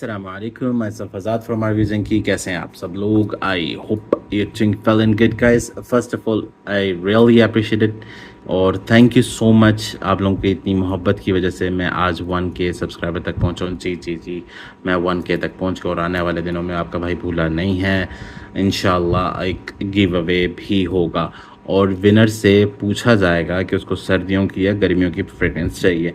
अस्सलाम वालेकुम, myself Azad from our vision की कैसे हैं आप सब लोग? I hope you're doing well and good guys. First of all, I really appreciate it और थैंक यू सो मच। आप लोगों की इतनी मोहब्बत की वजह से मैं आज 1K सब्सक्राइबर तक पहुंचा हूँ। जी, मैं 1K तक पहुंच गया और आने वाले दिनों में आपका भाई भूला नहीं है। इंशाल्लाह एक गिव अवे भी होगा और विनर से पूछा जाएगा कि उसको सर्दियों की या गर्मियों की फ्रेगरेंस चाहिए,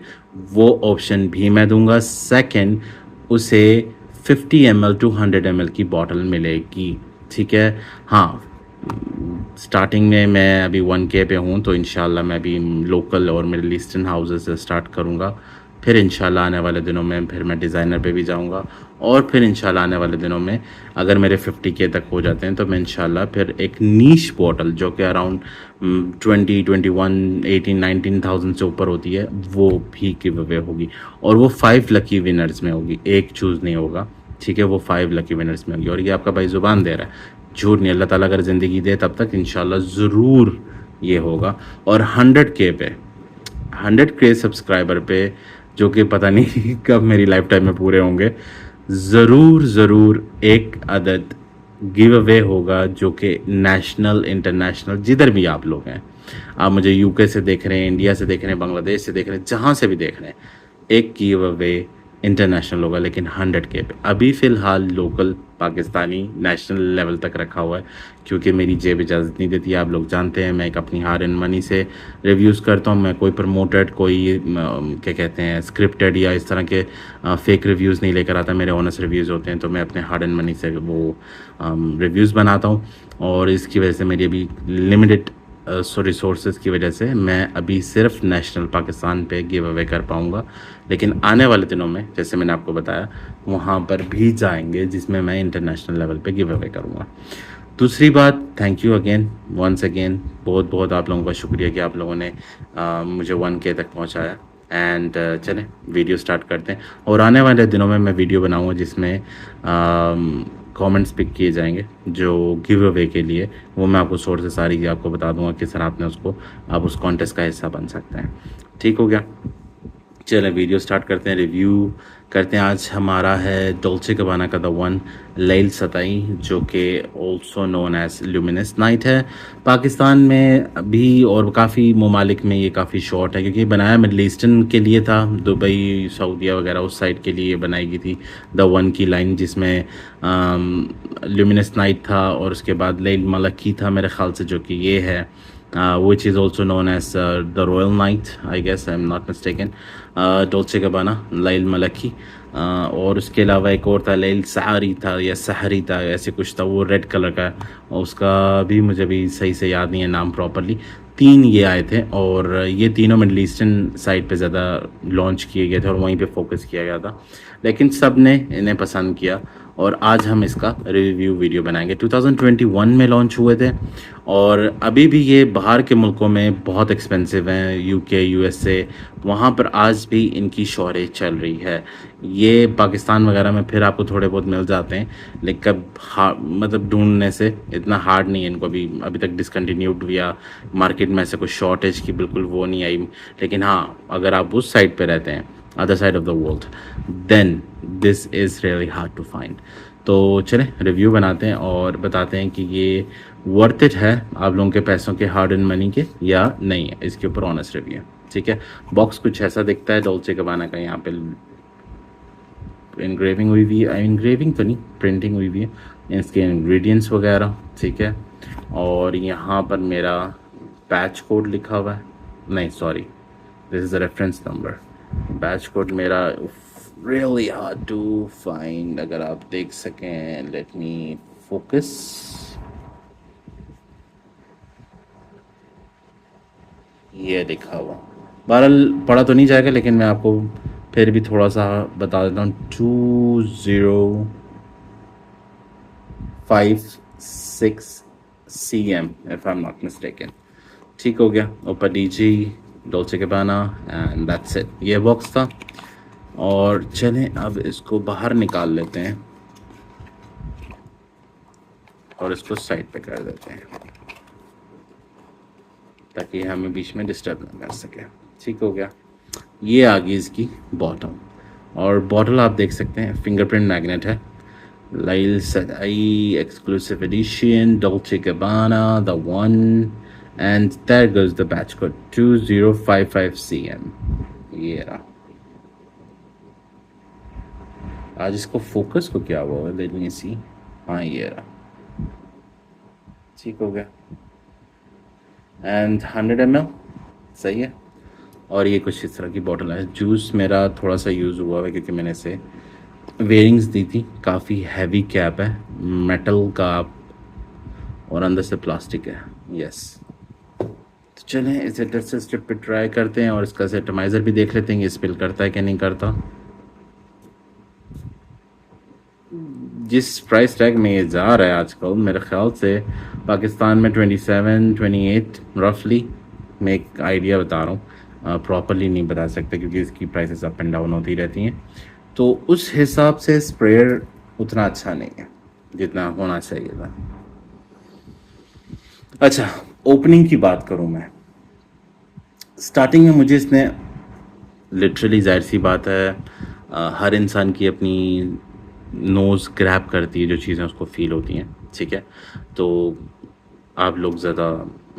वो ऑप्शन भी मैं दूंगा। सेकंड, उसे 50 ml टू 100 ml की बॉटल मिलेगी, ठीक है। हाँ, स्टार्टिंग में मैं अभी 1K पे हूँ तो इंशाल्लाह मैं भी लोकल और मिडल ईस्टर्न हाउसेस से स्टार्ट करूँगा। फिर इंशाल्लाह आने वाले दिनों में फिर मैं डिज़ाइनर पे भी जाऊँगा और फिर इंशाल्लाह आने वाले दिनों में अगर मेरे 50K तक हो जाते हैं तो मैं इंशाल्लाह फिर एक नीश बॉटल जो कि अराउंड 20, 21, 18, 19,000 से ऊपर होती है वो भी गिव अवे होगी और वो 5 लकी विनर्स में होगी, एक चूज़ नहीं होगा, ठीक है। वो 5 लकी विनर्स में होगी और ये आपका भाई ज़ुबान दे रहा है, झूठ नहीं। अल्लाह ताला अगर ज़िंदगी दे तब तक इंशाल्लाह ज़रूर ये होगा। और 100K सब्सक्राइबर पे, जो कि पता नहीं कब मेरी लाइफ टाइम में पूरे होंगे, ज़रूर एक अदद गिव अवे होगा जो कि नेशनल इंटरनेशनल जिधर भी आप लोग हैं, आप मुझे यूके से देख रहे हैं, इंडिया से देख रहे हैं, बांग्लादेश से देख रहे हैं, जहाँ से भी देख रहे हैं, एक गिव अवे इंटरनेशनल होगा लेकिन 100K पे। अभी फ़िलहाल लोकल पाकिस्तानी नेशनल लेवल तक रखा हुआ है क्योंकि मेरी जेब इजाज़त नहीं देती। आप लोग जानते हैं मैं एक अपनी हार्ड एंड मनी से रिव्यूज़ करता हूँ। मैं कोई प्रमोटेड, कोई क्या कहते हैं, स्क्रिप्टेड या इस तरह के फेक रिव्यूज़ नहीं लेकर आता। मेरे ऑनेस्ट रिव्यूज़ होते हैं तो मैं अपने हार्ड एंड मनी से वो रिव्यूज़ बनाता हूँ और इसकी वजह से मेरी अभी लिमिटेड रिसोर्सेज की वजह से मैं अभी सिर्फ नेशनल पाकिस्तान पे गिव अवे कर पाऊँगा। लेकिन आने वाले दिनों में जैसे मैंने आपको बताया वहाँ पर भी जाएंगे जिसमें मैं इंटरनेशनल लेवल पे गिव अवे करूँगा। दूसरी बात, thank you again, once again, बहुत बहुत आप लोगों का शुक्रिया कि आप लोगों ने मुझे 1K तक पहुँचाया। एंड चलें वीडियो स्टार्ट करते हैं और आने वाले दिनों में मैं वीडियो बनाऊँगा जिसमें कमेंट्स पिक किए जाएंगे जो गिव अवे के लिए, वो मैं आपको सोर्स से सारी आपको बता दूंगा किस तरह आपने उसको, आप उस कॉन्टेस्ट का हिस्सा बन सकते हैं। ठीक हो गया, चलें वीडियो स्टार्ट करते हैं, रिव्यू करते हैं। आज हमारा है डोल्चे गबाना का द वन लैल सताई, जो कि also known as luminous night है। पाकिस्तान में भी और काफ़ी ममालिक में ये काफ़ी शॉर्ट है क्योंकि बनाया मिडल ईस्टर्न के लिए था, दुबई, सऊदीया वगैरह उस साइड के लिए बनाई गई थी द वन की लाइन, जिसमें ल्यूमिनस नाइट था और उसके बाद लैल मलकी था मेरे ख्याल से, जो कि ये है, which is also known as the Royal Night, I guess I'm not mistaken, डोल्चे गबाना लैल मलकी। और उसके अलावा एक और था लैल सहारी था या सहरी था, ऐसे कुछ था, वो रेड कलर का, उसका भी मुझे भी सही से याद नहीं है नाम प्रॉपरली। 3 ये आए थे और ये तीनों मिडल ईस्टर्न साइड पे ज़्यादा लॉन्च किए गए थे और वहीं पे फोकस किया गया था, लेकिन सब ने इन्हें पसंद किया और आज हम इसका रिव्यू वीडियो बनाएंगे। 2021 में लॉन्च हुए थे और अभी भी ये बाहर के मुल्कों में बहुत एक्सपेंसिव हैं, यूके, यूएसए, वहाँ पर आज भी इनकी शोहरत चल रही है। ये पाकिस्तान वगैरह में फिर आपको थोड़े बहुत मिल जाते हैं, लेकिन मतलब ढूंढने से इतना हार्ड नहीं है इनको, अभी तक डिसकंटिन्यूड या मार्केट में ऐसे कुछ शॉर्टेज की बिल्कुल वो नहीं आई। लेकिन हाँ, अगर आप उस साइड पे रहते हैं, other side of the world, then this is really hard to find. तो चलें रिव्यू बनाते हैं और बताते हैं कि ये वर्थ इट है आप लोगों के पैसों के, हार्ड एंड मनी के, या नहीं है। इसके ऊपर ऑनेस्ट रिव्यू, ठीक है। बॉक्स कुछ ऐसा दिखता है डोल्चे गबाना का, यहाँ पे इनग्रेविंग हुई हुई है, इनग्रेविंग तो नहीं, प्रिंटिंग हुई हुई है, इसके इंग्रेडिएंट्स वगैरह, ठीक है। और यहाँ पर मेरा बैच कोड लिखा हुआ है, नहीं sorry, this is the reference number. Batch code मेरा रियली हार्ड टू फाइंड, अगर आप देख सकें, लेट मी फोकस, ये लिखा हुआ, बहरहाल पढ़ा तो नहीं जाएगा लेकिन मैं आपको फिर भी थोड़ा सा बता देता हूँ। 2056 cm if I am not mistaken, ठीक हो गया। ऊपर डीजी डोल्चे गबाना एंड दैट्स इट, ये बॉक्स था। और चलें अब इसको बाहर निकाल लेते हैं और इसको साइड पे कर देते हैं ताकि हमें बीच में डिस्टर्ब ना कर सके, ठीक हो गया। ये आ गई इसकी बॉटम और बॉटल आप देख सकते हैं फिंगरप्रिंट मैग्नेट है, लाइल सदाई exclusive edition Dolce Gabbana the one, and there goes the batch code 2055 CM। ये रहा। आज इसको फोकस को क्या हुआ है, लेट मी सी। हाँ ये रहा, ठीक हो गया। एंड 100 ml सही है। और ये कुछ इस तरह की बॉटल है। जूस मेरा थोड़ा सा यूज़ हुआ है क्योंकि मैंने इसे वेयरिंग्स दी थी। काफ़ी हैवी कैप है, मेटल का, और अंदर से प्लास्टिक है। यस, तो चलें इसे टेस्ट स्ट्रिप पे ट्राई करते हैं और इसका एटमाइज़र भी देख लेते हैं ये स्पिल करता है कि नहीं करता। जिस प्राइस टैग में ये जा रहा है आजकल, मेरे ख्याल से पाकिस्तान में 27-28 रफली, मैं एक आइडिया बता रहा हूँ, प्रॉपरली नहीं बता सकते क्योंकि इसकी प्राइसेस अप एंड डाउन होती रहती हैं। तो उस हिसाब से स्प्रेयर उतना अच्छा नहीं है जितना होना चाहिए था। अच्छा, ओपनिंग की बात करूँ मैं, स्टार्टिंग में मुझे इसने लिटरली, जाहिर सी बात है, हर इंसान की अपनी नोज़ ग्रैब करती है, जो चीज़ें उसको फील होती हैं, ठीक है। तो आप लोग ज़्यादा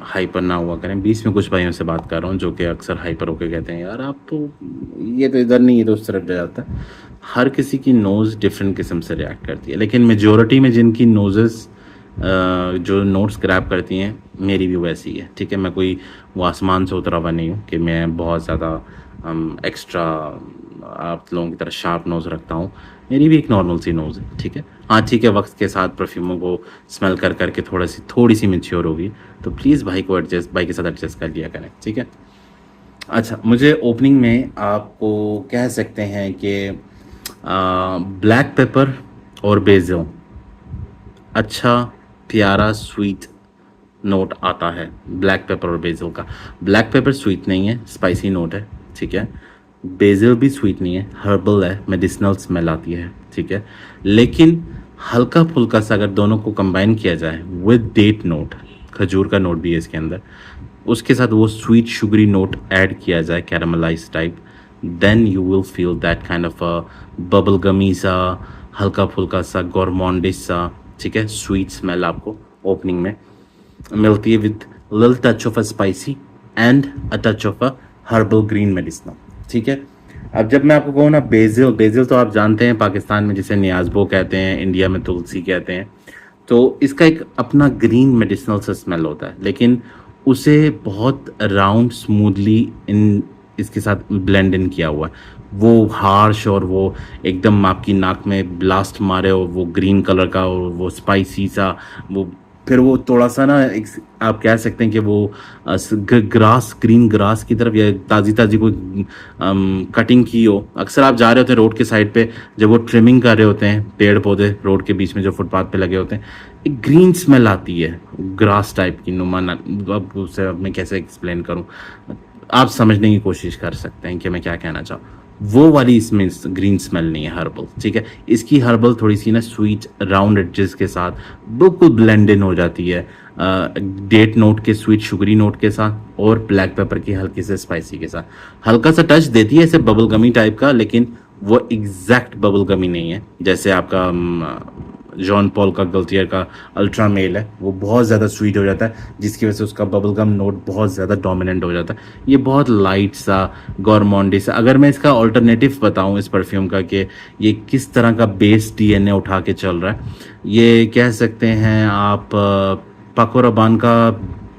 हाइपर ना हुआ करें। बीच में कुछ भाइयों से बात कर रहा हूँ जो कि अक्सर हाइपर होकर कहते हैं यार आप तो, ये तो इधर नहीं, ये तो उस तरफ जाता है। हर किसी की नोज़ डिफरेंट किस्म से रिएक्ट करती है, लेकिन मेजॉरिटी में जिनकी नोज़ेस जो नोट्स ग्रैब करती हैं, मेरी भी वैसी है, ठीक है। मैं कोई वो आसमान से उतरा हुआ नहीं हूँ कि मैं बहुत ज़्यादा एक्स्ट्रा आप लोगों की तरह शार्प नोज़ रखता हूँ। मेरी भी एक नॉर्मल सी नोज़ है, ठीक है। हाँ ठीक है, वक्त के साथ परफ्यूमों को स्मेल कर करके थोड़ी सी मैच्योर होगी, तो प्लीज़ भाई के साथ एडजस्ट कर लिया करें, ठीक है। अच्छा, मुझे ओपनिंग में आपको कह सकते हैं कि ब्लैक पेपर और बेसिल, अच्छा प्यारा स्वीट नोट आता है ब्लैक पेपर और बेसिल का। ब्लैक पेपर स्वीट नहीं है, स्पाइसी नोट है, ठीक है। बेसिल भी स्वीट नहीं है, हर्बल है, मेडिसिनल स्मेल आती है, ठीक है। लेकिन हल्का फुल्का सा अगर दोनों को कंबाइन किया जाए विद डेट नोट, खजूर का नोट भी है इसके अंदर, उसके साथ वो स्वीट शुगरी नोट ऐड किया जाए, caramelize type, then you will feel that kind of a bubble gummy सा, हल्का फुल्का सा गॉर्मोंडिश सा, ठीक है, स्वीट स्मेल आपको ओपनिंग में मिलती है with little touch of a spicy and a touch of a herbal green medicinal, ठीक है। अब जब मैं आपको कहूँ ना, बेसिल, बेसिल तो आप जानते हैं पाकिस्तान में जिसे नियाज़बो कहते हैं, इंडिया में तुलसी कहते हैं। तो इसका एक अपना ग्रीन मेडिसिनल सा स्मेल होता है, लेकिन उसे बहुत राउंड स्मूथली इन इसके साथ ब्लेंड इन किया हुआ है। वो हार्श और वो एकदम आपकी नाक में ब्लास्ट मारे और वो ग्रीन कलर का और वो स्पाइसी सा, वो फिर वो थोड़ा सा ना एक, आप कह सकते हैं कि वो ग्रास, ग्रीन ग्रास की तरफ, या ताज़ी ताज़ी कोई कटिंग की हो। अक्सर आप जा रहे होते हैं रोड के साइड पे, जब वो ट्रिमिंग कर रहे होते हैं पेड़ पौधे रोड के बीच में जो फुटपाथ पे लगे होते हैं, एक ग्रीन स्मेल आती है ग्रास टाइप की नुमान। अब उसे अब मैं कैसे एक्सप्लेन करूं, आप समझने की कोशिश कर सकते हैं कि मैं क्या कहना चाहूँ। वो वाली इसमें ग्रीन स्मेल नहीं है हर्बल, ठीक है। इसकी हर्बल थोड़ी सी ना स्वीट राउंड एडजेस के साथ बिल्कुल ब्लेंड इन हो जाती है, डेट नोट के स्वीट शुगरी नोट के साथ और ब्लैक पेपर की हल्की से स्पाइसी के साथ। हल्का सा टच देती है ऐसे बबल गमी टाइप का, लेकिन वो एग्जैक्ट बबल गमी नहीं है। जैसे आपका जॉन पॉल का गल्टियर का अल्ट्रा मेल है, वो बहुत ज़्यादा स्वीट हो जाता है, जिसकी वजह से उसका बबल गम नोट बहुत ज़्यादा डोमिनेंट हो जाता है। ये बहुत लाइट सा गॉर्मोंडी सा, अगर मैं इसका ऑल्टरनेटिव बताऊं इस परफ्यूम का कि ये किस तरह का बेस डीएनए उठा के चल रहा है, ये कह सकते हैं आप पाको रबान का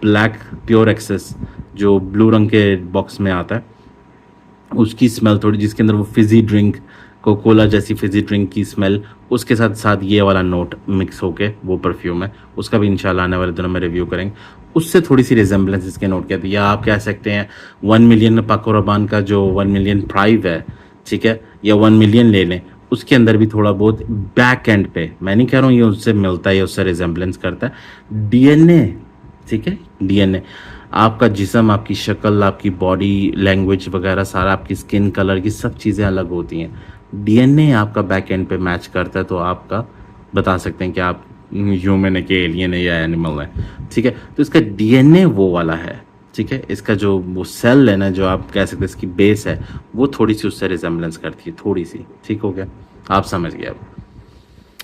ब्लैक प्योर एक्सेस जो ब्लू रंग के बॉक्स में आता है, उसकी स्मेल थोड़ी, जिसके अंदर वो फिजी ड्रिंक, कोकोला जैसी फिजी ड्रिंक की स्मेल, उसके साथ साथ ये वाला नोट मिक्स होके वो परफ्यूम है। उसका भी इंशाल्लाह आने वाले दिनों में रिव्यू करेंगे। उससे थोड़ी सी रिजेंबलेंस इसके नोट के आती है, या आप कह सकते हैं 1 मिलियन पाको रबान का जो 1 मिलियन प्राइव है, ठीक है, या 1 मिलियन ले लें, उसके अंदर भी थोड़ा बहुत बैक एंड पे, मैं नहीं कह रहा हूँ ये उससे मिलता है या उससे रिजेंबलेंस करता है, डीएनए, ठीक है, डीएनए आपका जिस्म, आपकी शक्ल, आपकी बॉडी लैंग्वेज वगैरह सारा, आपकी स्किन कलर की सब चीज़ें अलग होती हैं। डीएनए आपका बैक एंड पे मैच करता है, तो आपका बता सकते हैं कि आप ह्यूमन है कि एलियन है या एनिमल है, ठीक है। तो इसका डीएनए वो वाला है, ठीक है। इसका जो वो सेल है ना, जो आप कह सकते हैं इसकी बेस है, वो थोड़ी सी उससे रिजेम्बलेंस करती है, थोड़ी सी। ठीक हो गया, आप समझ गए अब।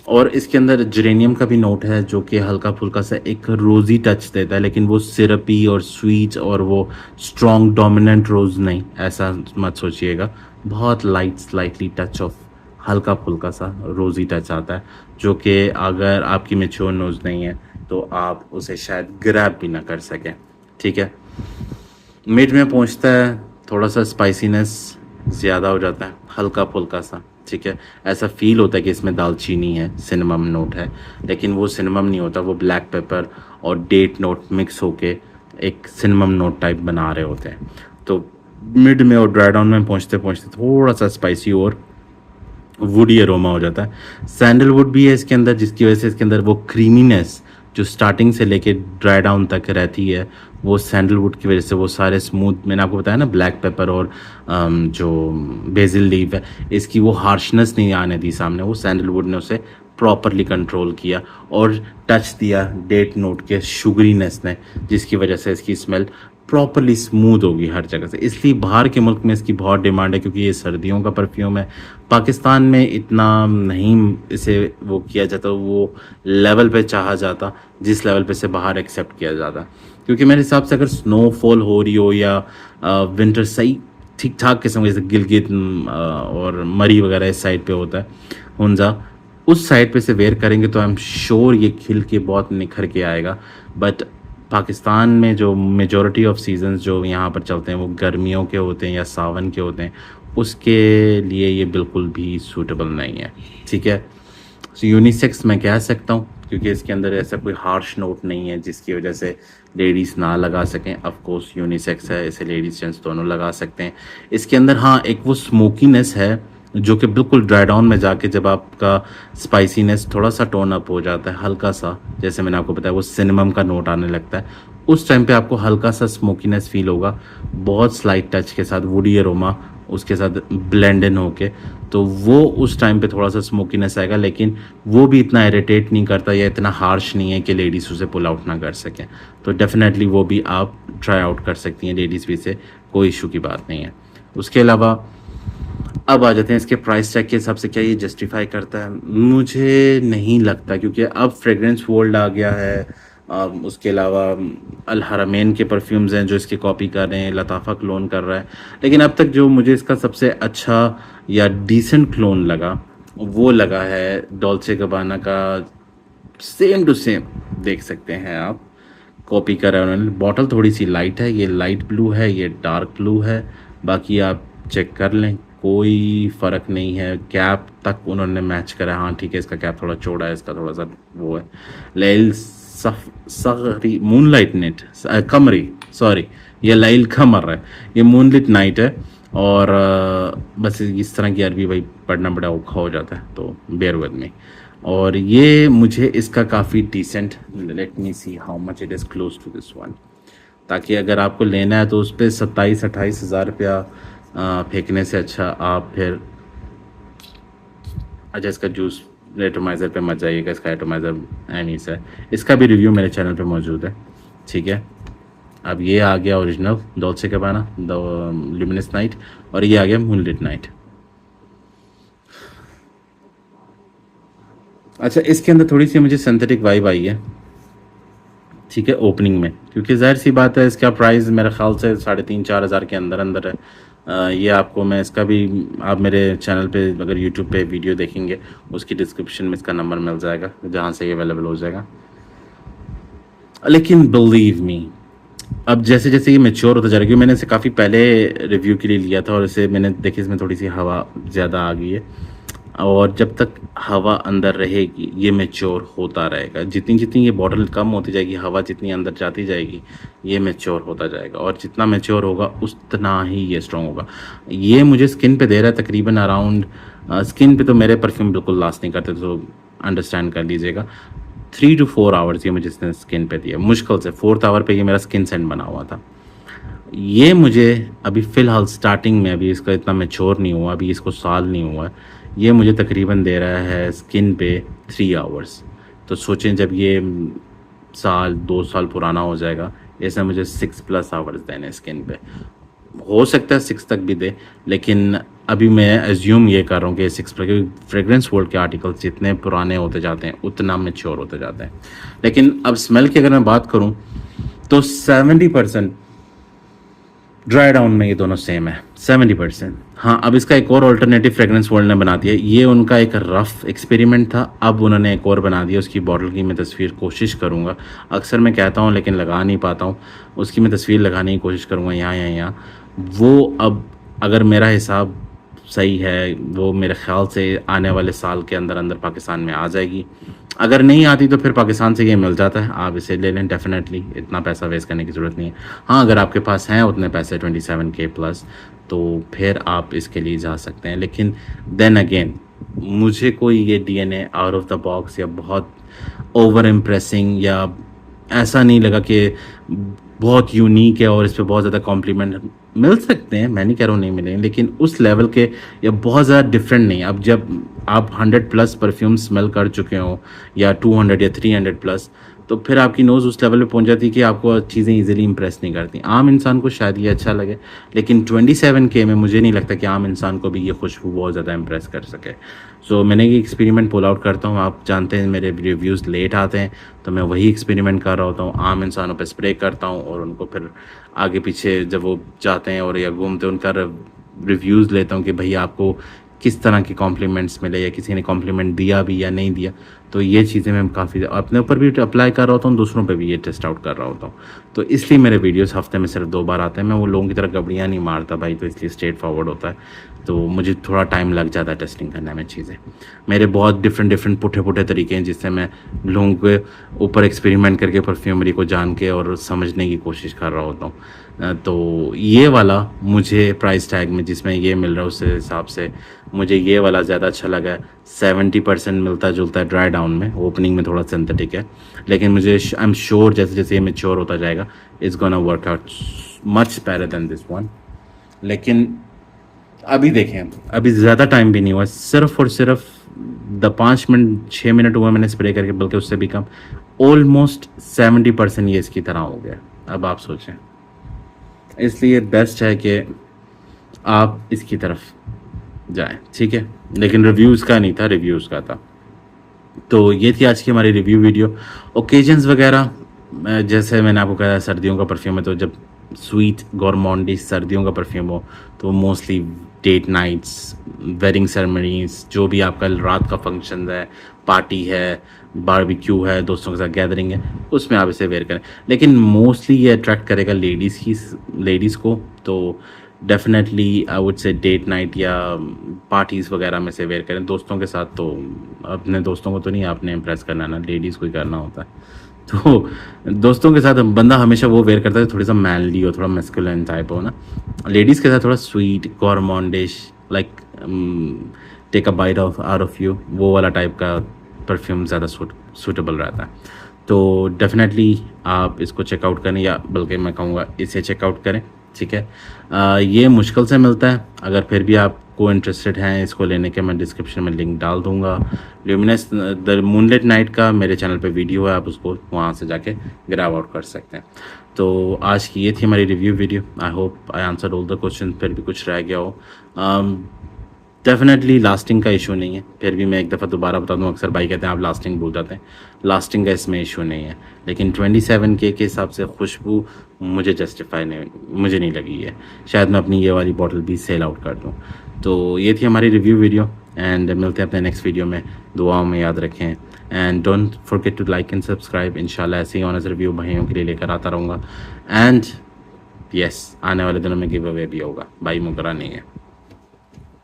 और इसके अंदर जेरेनियम का भी नोट है जो कि हल्का फुल्का सा एक रोज़ी टच देता है, लेकिन वो सिरपी और स्वीट और वो स्ट्रॉन्ग डोमिनेंट रोज़ नहीं, ऐसा मत सोचिएगा। बहुत लाइट स्लाइटली टच ऑफ हल्का फुल्का सा रोज़ी टच आता है, जो कि अगर आपकी मेच्योर नोज़ नहीं है तो आप उसे शायद ग्रैब भी ना कर सकें। ठीक है। मिड में पहुंचता है, थोड़ा सा स्पाइसीनेस ज़्यादा हो जाता है, हल्का फुल्का सा। ठीक है। ऐसा फील होता है कि इसमें दालचीनी है, सिनेमम नोट है, लेकिन वो सिनेमम नहीं होता, वो ब्लैक पेपर और डेट नोट मिक्स होके एक सिनेमम नोट टाइप बना रहे होते हैं। तो मिड में और ड्राई डाउन में पहुंचते पहुंचते थोड़ा सा स्पाइसी और वुडी अरोमा हो जाता है। सैंडलवुड भी है इसके अंदर, जिसकी वजह से इसके अंदर वो क्रीमीनेस जो स्टार्टिंग से लेके ड्राई डाउन तक रहती है, वो सैंडलवुड की वजह से वो सारे स्मूथ, मैंने आपको बताया ना, ब्लैक पेपर और जो बेसिल लीफ है, इसकी वो हार्शनेस नहीं आने दी सामने, वो सैंडलवुड ने उसे प्रॉपरली कंट्रोल किया और टच दिया डेट नोट के शुगरीनेस ने, जिसकी वजह से इसकी स्मेल प्रॉपरली स्मूथ होगी हर जगह से। इसलिए बाहर के मुल्क में इसकी बहुत डिमांड है, क्योंकि ये सर्दियों का परफ्यूम है। पाकिस्तान में इतना नहीं इसे वो किया जाता, वो लेवल पे चाहा जाता जिस लेवल पे से बाहर एक्सेप्ट किया जाता। क्योंकि मेरे हिसाब से अगर स्नोफॉल हो रही हो या विंटर सही ठीक ठाक किस्म के, जैसे गिलगित और मरी वगैरह इस साइड पे होता है, हुंजा, उस साइड पे से वेयर करेंगे तो आई एम श्योर ये खिल के बहुत निखर के आएगा। बट पाकिस्तान में जो मेजॉरिटी ऑफ सीजन्स जो यहाँ पर चलते हैं वो गर्मियों के होते हैं या सावन के होते हैं, उसके लिए ये बिल्कुल भी सूटेबल नहीं है। ठीक है। सो यूनिसेक्स मैं कह सकता हूँ, क्योंकि इसके अंदर ऐसा कोई हार्श नोट नहीं है जिसकी वजह से लेडीज़ ना लगा सकें। ऑफ कोर्स यूनिसेक्स है, इसे लेडीज़ जेंट्स दोनों लगा सकते हैं। इसके अंदर हाँ एक वो स्मोकीनेस है जो कि बिल्कुल ड्राई डाउन में जाके जब आपका स्पाइसीनेस थोड़ा सा टोन अप हो जाता है, हल्का सा, जैसे मैंने आपको बताया वो सिनेमम का नोट आने लगता है, उस टाइम पे आपको हल्का सा स्मोकीनेस फील होगा, बहुत स्लाइट टच के साथ वुडी अरोमा उसके साथ ब्लेंड इन होके, तो वो उस टाइम पे थोड़ा सा स्मोकीनेस आएगा, लेकिन वो भी इतना इरिटेट नहीं करता या इतना हार्श नहीं है कि लेडीज़ उसे पुल आउट ना कर सकें। तो डेफिनेटली वो भी आप ट्राई आउट कर सकती हैं, लेडीज़ भी, से कोई इशू की बात नहीं है। उसके अलावा अब आ जाते हैं इसके प्राइस टैग के हिसाब से, क्या ये जस्टिफाई करता है? मुझे नहीं लगता, क्योंकि अब फ्रेग्रेंस वर्ल्ड आ गया है। उसके अलावा अल हरमैन के परफ्यूम्स हैं जो इसके कॉपी कर रहे हैं, लताफ़ा क्लोन कर रहा है, लेकिन अब तक जो मुझे इसका सबसे अच्छा या डिसेंट क्लोन लगा वो लगा है डॉल्चे गबाना का। सेम टू सेम देख सकते हैं आप, कॉपी करा है उन्होंने। बॉटल थोड़ी सी लाइट है, ये लाइट ब्लू है, ये डार्क ब्लू है, बाकी आप चेक कर लें, कोई फ़र्क नहीं है। कैप तक उन्होंने मैच करा है, हाँ ठीक है, इसका कैप थोड़ा चौड़ा है, इसका थोड़ा सा वो है। लैल सफरी मूनलाइट नेट कमरी, सॉरी, ये लैल कमर है, ये मूनलिट नाइट है। और बस इस तरह की अरबी भाई पढ़ना बड़ा औखा हो जाता है, तो बेयर विद मी। और ये मुझे इसका काफ़ी decent, let me see how much it is close to this one, ताकि अगर आपको लेना है तो उस पर 27-28 हज़ार रुपया फेंकने से अच्छा आप फिर, अच्छा इसका जूस एटोमाइज़र पे मत जाइएगा, इसका एटोमाइज़र एनीस है, इसका भी रिव्यू मेरे चैनल पे मौजूद है। ठीक है। अब ये आ गया original Dolce Gabbana the luminous night, और ये आ गया मूनलिट नाइट। अच्छा, इसके अंदर थोड़ी सी मुझे सिंथेटिक वाइब आई है, ठीक है, ओपनिंग में, क्योंकि जाहिर सी बात है इसका प्राइस मेरे ख्याल से 3,500-4 हज़ार के अंदर अंदर है। ये आपको मैं इसका भी, आप मेरे चैनल पे अगर यूट्यूब पे वीडियो देखेंगे उसकी डिस्क्रिप्शन में इसका नंबर मिल जाएगा जहाँ से ये अवेलेबल हो जाएगा। लेकिन बिलीव मी, अब जैसे जैसे ये मैच्योर होता जा रहा है, क्योंकि मैंने इसे काफ़ी पहले रिव्यू के लिए लिया था और इसे मैंने देखी, इसमें थोड़ी सी हवा ज़्यादा आ गई है, और जब तक हवा अंदर रहेगी ये मैच्योर होता रहेगा। जितनी जितनी ये बॉटल कम होती जाएगी, हवा जितनी अंदर जाती जाएगी, ये मैच्योर होता जाएगा, और जितना मैच्योर होगा उतना ही ये स्ट्रॉन्ग होगा। ये मुझे स्किन पे दे रहा है तकरीबन अराउंड, स्किन पे तो मेरे परफ्यूम बिल्कुल लास्ट नहीं करते, तो अंडरस्टैंड कर लीजिएगा, 3 to 4 आवर्स ये मुझे इसने स्किन पे दिया, मुश्किल से 4th आवर पे ये मेरा स्किन सेंट बना हुआ था। ये मुझे अभी फ़िलहाल स्टार्टिंग में, अभी इसका इतना मैच्योर नहीं हुआ, अभी इसको साल नहीं हुआ है, ये मुझे तकरीबन दे रहा है स्किन पे 3 आवर्स। तो सोचें जब ये साल 2 साल पुराना हो जाएगा, इसने मुझे 6+ आवर्स देने स्किन पे, हो सकता है 6 तक भी दे, लेकिन अभी मैं एज्यूम ये कर रहा हूँ कि 6 पर, क्योंकि फ्रेग्रेंस वर्ल्ड के आर्टिकल्स जितने पुराने होते जाते हैं उतना मेच्योर होते जाते हैं। लेकिन अब स्मेल की अगर मैं बात करूँ तो 70% ड्राई डाउन में ये दोनों सेम है, 70%। हाँ, अब इसका एक और ऑल्टरनेटिव फ्रेग्रेंस वर्ल्ड ने बना दिया, ये उनका एक रफ एक्सपेरिमेंट था, अब उन्होंने एक और बना दिया। उसकी बॉटल की मैं तस्वीर कोशिश करूँगा, अक्सर मैं कहता हूँ लेकिन लगा नहीं पाता हूँ, उसकी मैं तस्वीर लगाने की कोशिश करूँगा यहाँ। वो अब अगर मेरा हिसाब सही है, वो मेरे ख्याल से आने वाले साल के अंदर अंदर पाकिस्तान में आ जाएगी। अगर नहीं आती तो फिर पाकिस्तान से ये मिल जाता है, आप इसे ले लें डेफिनेटली, इतना पैसा वेस्ट करने की ज़रूरत नहीं है। हाँ, अगर आपके पास हैं उतने पैसे 27K प्लस, तो फिर आप इसके लिए जा सकते हैं। लेकिन देन अगेन मुझे कोई ये DNA out of the box या बहुत ओवर इम्प्रेसिंग या ऐसा नहीं लगा कि बहुत यूनिक है और इस पर बहुत ज़्यादा कॉम्प्लीमेंट मिल सकते हैं, मैं नहीं कह रहा हूँ नहीं मिलेंगे, लेकिन उस लेवल के या बहुत ज़्यादा डिफरेंट नहीं। अब जब आप 100+ परफ्यूम स्मेल कर चुके हो या 200 या 300+, तो फिर आपकी नोज़ उस लेवल पे पहुंच जाती है कि आपको चीज़ें इजीली इंप्रेस नहीं करती। आम इंसान को शायद ये अच्छा लगे, लेकिन 27K में मुझे नहीं लगता कि आम इंसान को भी ये खुशबू बहुत ज़्यादा इंप्रेस कर सके। सो मैंने ये एक्सपेरिमेंट पुल आउट करता हूँ। आप जानते हैं मेरे रिव्यूज़ लेट आते हैं, तो मैं वही एक्सपेरिमेंट कर रहा होता हूँ, आम इंसानों पर स्प्रे करता हूँ और उनको फिर आगे पीछे जब वो जाते हैं और या घूमते हैं उनका रिव्यूज़ लेता हूँ कि भाई आपको किस तरह के कॉम्प्लीमेंट्स मिले या किसी ने कॉम्प्लीमेंट दिया भी या नहीं दिया। तो ये चीज़ें मैं काफ़ी अपने ऊपर भी अप्लाई कर रहा होता हूँ, दूसरों पे भी ये टेस्ट आउट कर रहा होता हूँ। तो इसलिए मेरे वीडियोस हफ्ते में सिर्फ 2 बार आते हैं। मैं वो लोगों की तरह गबड़ियाँ नहीं मारता भाई, तो इसलिए स्ट्रेट फॉरवर्ड होता है, तो मुझे थोड़ा टाइम लग जाता है टेस्टिंग करने में चीज़ें। मेरे बहुत डिफरेंट पुठे तरीके हैं जिससे मैं लोगों के ऊपर एक्सपेरिमेंट करके परफ्यूमरी को जान के और समझने की कोशिश कर रहा होता हूँ। तो ये वाला मुझे प्राइस टैग में जिसमें ये मिल रहा है उस हिसाब से मुझे ये वाला ज़्यादा अच्छा लगा। 70% मिलता जुलता है ड्राई डाउन में, ओपनिंग में थोड़ा सिंथेटिक है, लेकिन मुझे आई एम श्योर जैसे जैसे ये मैच्योर होता जाएगा it's gonna work out much better than this one. लेकिन अभी देखें, अभी ज़्यादा टाइम भी नहीं हुआ, सिर्फ और सिर्फ 5 मिनट 6 मिनट हुआ मैंने स्प्रे करके, बल्कि उससे भी कम। ऑलमोस्ट 70% ये इसकी तरह हो गया। अब आप सोचें, इसलिए बेस्ट है कि आप इसकी तरफ जाएं, ठीक है। लेकिन रिव्यूज़ का नहीं था, रिव्यूज़ का था। तो ये थी आज की हमारी रिव्यू वीडियो। ओकेजन्स वगैरह जैसे मैंने आपको कहा सर्दियों का परफ्यूम है, तो जब स्वीट गॉर्मॉन्डी सर्दियों का परफ्यूम हो तो mostly date nights, wedding ceremonies, जो भी आपका रात का फंक्शन है, पार्टी है, बारबेक्यू है, दोस्तों के साथ गैदरिंग है, उसमें आप इसे वेयर करें। लेकिन मोस्टली ये अट्रैक्ट करेगा लेडीज़ को, तो definitely I would say date night या पार्टीज़ वगैरह में से वेयर करें। दोस्तों के साथ तो अपने दोस्तों को तो नहीं आपने इम्प्रेस करना ना, लेडीज़ को ही करना होता है। तो दोस्तों के साथ बंदा हमेशा वो वेयर करता है थोड़ी सा मैनली हो, थोड़ा मैस्कुलिन टाइप हो ना। लेडीज़ के साथ थोड़ा sweet gourmandish, like take a bite out of you, वो वाला टाइप का परफ्यूम ज़्यादा सूटेबल रहता है। तो डेफिनेटली आप इसको चेकआउट करें, या बल्कि मैं कहूँगा इसे चेकआउट करें, ठीक है। ये मुश्किल से मिलता है, अगर फिर भी आपको इंटरेस्टेड हैं इसको लेने के, मैं डिस्क्रिप्शन में लिंक डाल दूंगा। ल्यूमिनस द मूनलाइट नाइट का मेरे चैनल पे वीडियो है, आप उसको वहाँ से जाके ग्रैब आउट कर सकते हैं। तो आज की ये थी हमारी review video. I hope I answered all the question, फिर भी कुछ रह गया हो। डेफिनेटली लास्टिंग का इशू नहीं है, फिर भी मैं एक दफ़ा दोबारा बता दूं, अक्सर भाई कहते हैं आप लास्टिंग भूल जाते हैं, लास्टिंग का इसमें इशू नहीं है। लेकिन 27K के हिसाब से खुशबू मुझे जस्टिफाई नहीं, मुझे नहीं लगी है। शायद मैं अपनी ये वाली बॉटल भी सेल आउट कर दूं। तो ये थी हमारी रिव्यू वीडियो, एंड मिलते हैं अपने नेक्स्ट वीडियो में। दुआओं में याद रखें, and don't forget to like and subscribe. इंशाल्लाह ऐसे ही ऑनेस्ट रिव्यू भाइयों के लिए लेकर आता रहूँगा। एंड यस, आने वाले दिनों में गिव अवे भी होगा, भाई मुकरा नहीं है।